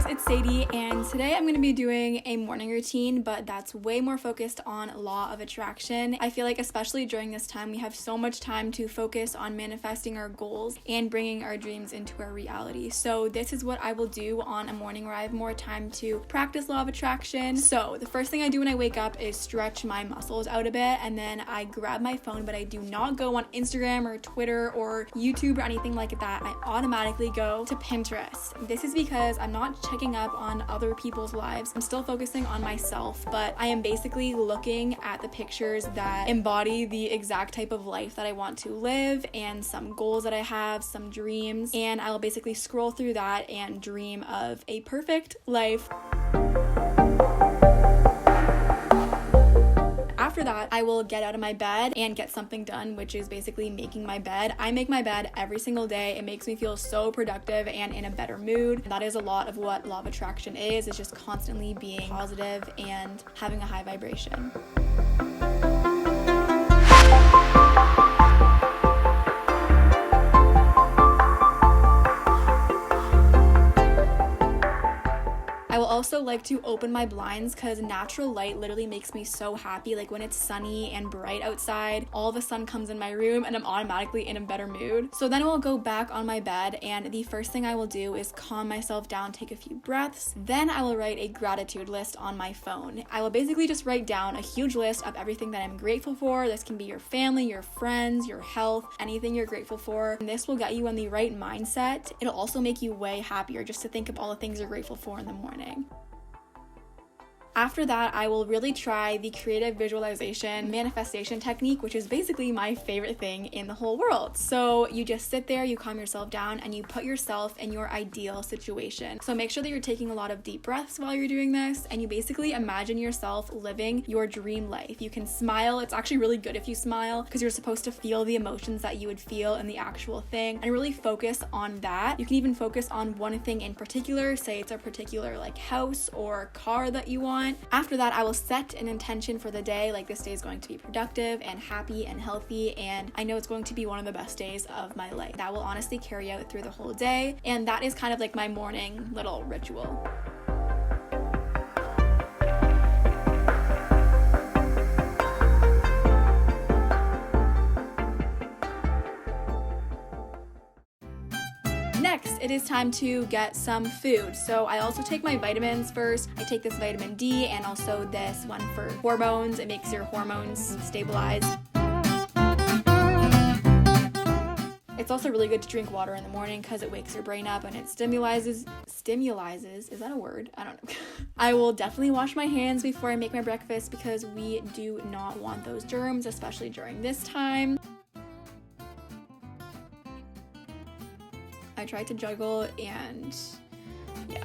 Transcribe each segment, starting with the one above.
guys, it's Sadie, and today I'm going to be doing a morning routine, but that's way more focused on law of attraction. I feel like especially during this time, we have so much time to focus on manifesting our goals and bringing our dreams into our reality. So this is what I will do on a morning where I have more time to practice law of attraction. So the first thing I do when I wake up is stretch my muscles out a bit, and then I grab my phone, but I do not go on Instagram or Twitter or YouTube or anything like that. I automatically go to Pinterest. This is because I'm not checking up on other people's lives. I'm still focusing on myself, but I am basically looking at the pictures that embody the exact type of life that I want to live and some goals that I have, some dreams, and I will basically scroll through that and dream of a perfect life. After that, I will get out of my bed and get something done, which is basically making my bed. I make my bed every single day. It makes me feel so productive and in a better mood. That is a lot of what law of attraction is. It's just constantly being positive and having a high vibration. I will also like to open my blinds because natural light literally makes me so happy. Like when it's sunny and bright outside, all the sun comes in my room and I'm automatically in a better mood. So then I will go back on my bed, and the first thing I will do is calm myself down, take a few breaths. Then I will write a gratitude list on my phone. I will basically just write down a huge list of everything that I'm grateful for. This can be your family, your friends, your health, anything you're grateful for. And this will get you in the right mindset. It'll also make you way happier just to think of all the things you're grateful for in the morning. After that, I will really try the creative visualization manifestation technique, which is basically my favorite thing in the whole world. So you just sit there, you calm yourself down, and you put yourself in your ideal situation. So make sure that you're taking a lot of deep breaths while you're doing this, and you basically imagine yourself living your dream life. You can smile. It's actually really good if you smile because you're supposed to feel the emotions that you would feel in the actual thing and really focus on that. You can even focus on one thing in particular, say it's a particular like house or car that you want. After that, I will set an intention for the day, like this day is going to be productive and happy and healthy, and I know it's going to be one of the best days of my life. That will honestly carry out through the whole day, and that is kind of like my morning little ritual. Next, it is time to get some food. So I also take my vitamins first. I take this vitamin D and also this one for hormones. It makes your hormones stabilize. It's also really good to drink water in the morning because it wakes your brain up and it stimulizes, is that a word? I don't know. I will definitely wash my hands before I make my breakfast because we do not want those germs, especially during this time. I tried to juggle and yeah.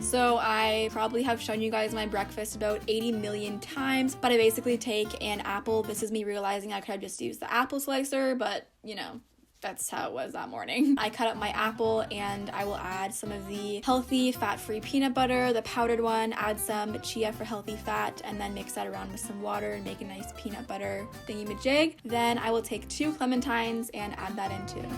So I probably have shown you guys my breakfast about 80 million times, but I basically take an apple. This is me realizing I could have just used the apple slicer, but you know, that's how it was that morning. I cut up my apple and I will add some of the healthy fat-free peanut butter, the powdered one, add some chia for healthy fat, and then mix that around with some water and make a nice peanut butter thingy-majig. Then I will take 2 clementines and add that in too.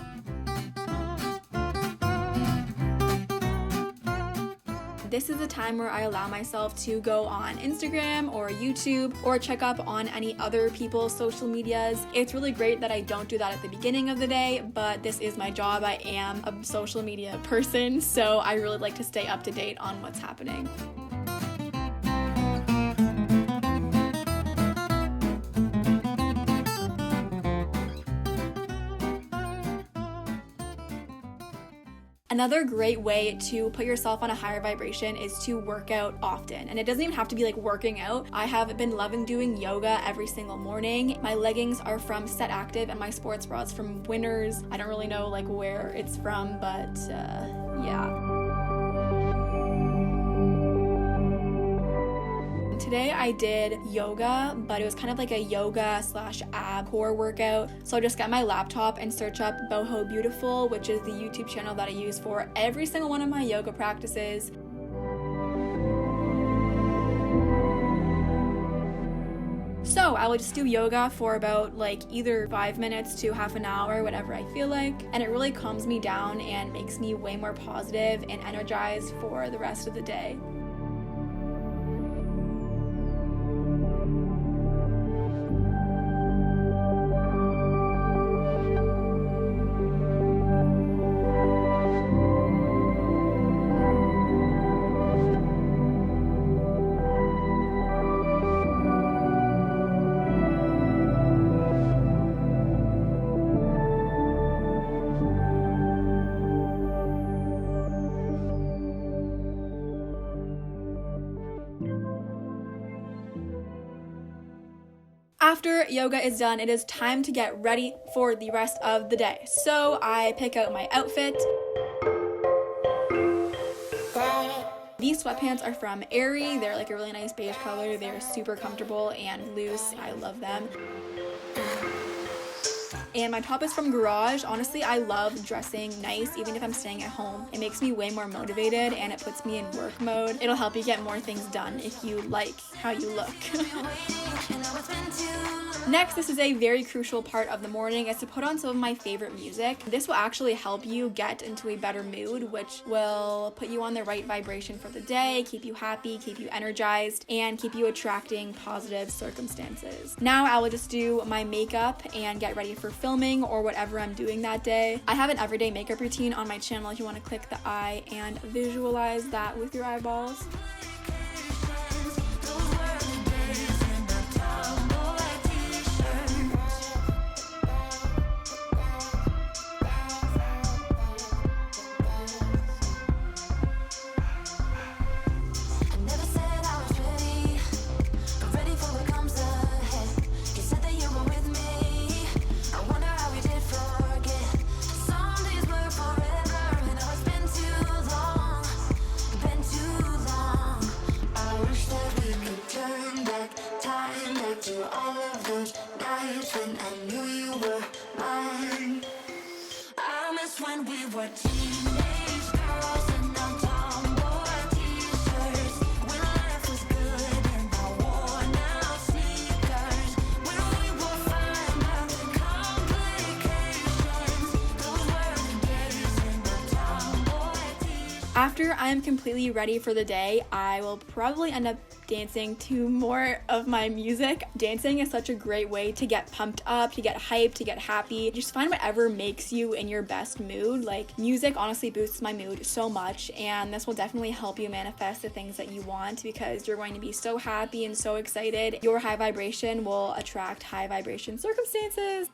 This is the time where I allow myself to go on Instagram or YouTube or check up on any other people's social medias. It's really great that I don't do that at the beginning of the day, but this is my job. I am a social media person, so I really like to stay up to date on what's happening. Another great way to put yourself on a higher vibration is to work out often. And it doesn't even have to be like working out. I have been loving doing yoga every single morning. My leggings are from Set Active and my sports bras from Winners. I don't really know like where it's from, but yeah. Today I did yoga, but it was kind of like a yoga / ab core workout. So I just got my laptop and search up Boho Beautiful, which is the YouTube channel that I use for every single one of my yoga practices. So I will just do yoga for about like either 5 minutes to half an hour, whatever I feel like. And it really calms me down and makes me way more positive and energized for the rest of the day. After yoga is done, it is time to get ready for the rest of the day. So I pick out my outfit. These sweatpants are from Aerie. They're like a really nice beige color. They're super comfortable and loose. I love them. And my top is from Garage. Honestly, I love dressing nice even if I'm staying at home. It makes me way more motivated and it puts me in work mode. It'll help you get more things done if you like how you look. Next, this is a very crucial part of the morning, is to put on some of my favorite music. This will actually help you get into a better mood, which will put you on the right vibration for the day, keep you happy, keep you energized, and keep you attracting positive circumstances. Now I will just do my makeup and get ready for filming or whatever I'm doing that day. I have an everyday makeup routine on my channel if you want to click the eye and visualize that with your eyeballs. After I am completely ready for the day, I will probably end up dancing to more of my music. Dancing is such a great way to get pumped up, to get hyped, to get happy. Just find whatever makes you in your best mood. Like, music honestly boosts my mood so much, and this will definitely help you manifest the things that you want because you're going to be so happy and so excited. Your high vibration will attract high vibration circumstances.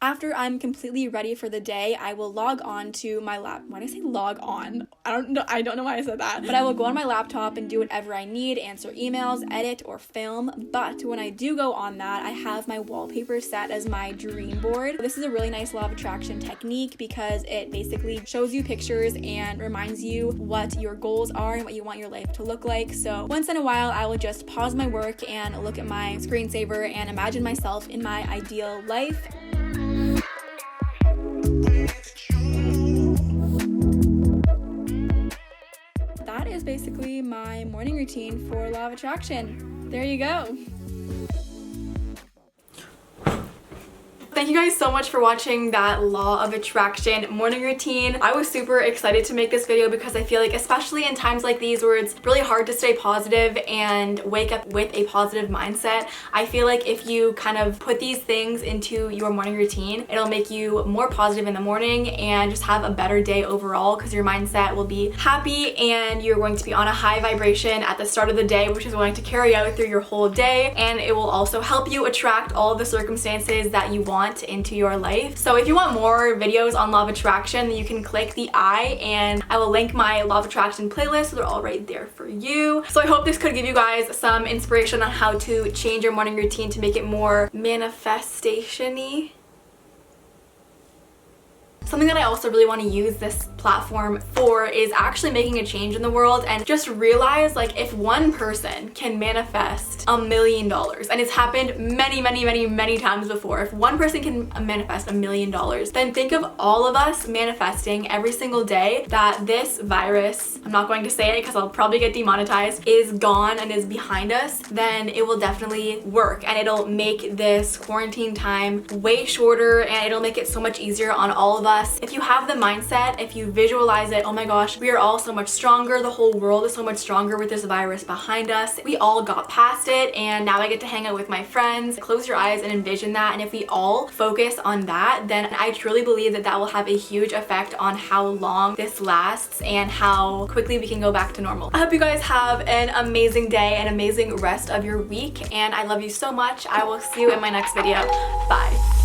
After I'm completely ready for the day, I will log on to my lap. Why did I say log on? I don't know why I said that. But I will go on my laptop and do whatever I need, answer emails, edit, or film. But when I do go on that, I have my wallpaper set as my dream board. This is a really nice law of attraction technique because it basically shows you pictures and reminds you what your goals are and what you want your life to look like. So once in a while, I will just pause my work and look at my screensaver and imagine myself in my ideal life. That is basically my morning routine for Law of Attraction. There you go. Thank you guys so much for watching that Law of Attraction morning routine. I was super excited to make this video because I feel like, especially in times like these where it's really hard to stay positive and wake up with a positive mindset, I feel like if you kind of put these things into your morning routine, it'll make you more positive in the morning and just have a better day overall because your mindset will be happy and you're going to be on a high vibration at the start of the day, which is going to carry out through your whole day, and it will also help you attract all of the circumstances that you want into your life. So if you want more videos on Law of Attraction, then you can click the I, and I will link my Law of Attraction playlist, so they're all right there for you. So I hope this could give you guys some inspiration on how to change your morning routine to make it more manifestation-y. Something that I also really want to use this platform for is actually making a change in the world, and just realize, like, if one person can manifest $1 million, and it's happened many times before, if one person can manifest $1 million, then think of all of us manifesting every single day that this virus, I'm not going to say it because I'll probably get demonetized, is gone and is behind us. Then it will definitely work, and it'll make this quarantine time way shorter, and it'll make it so much easier on all of us. If you have the mindset, if you visualize it, oh my gosh, we are all so much stronger, the whole world is so much stronger with this virus behind us, we all got past it, and now I get to hang out with my friends. Close your eyes and envision that, and if we all focus on that, then I truly believe that that will have a huge effect on how long this lasts and how quickly we can go back to normal. I hope you guys have an amazing day, an amazing rest of your week, and I love you so much. I will see you in my next video. Bye.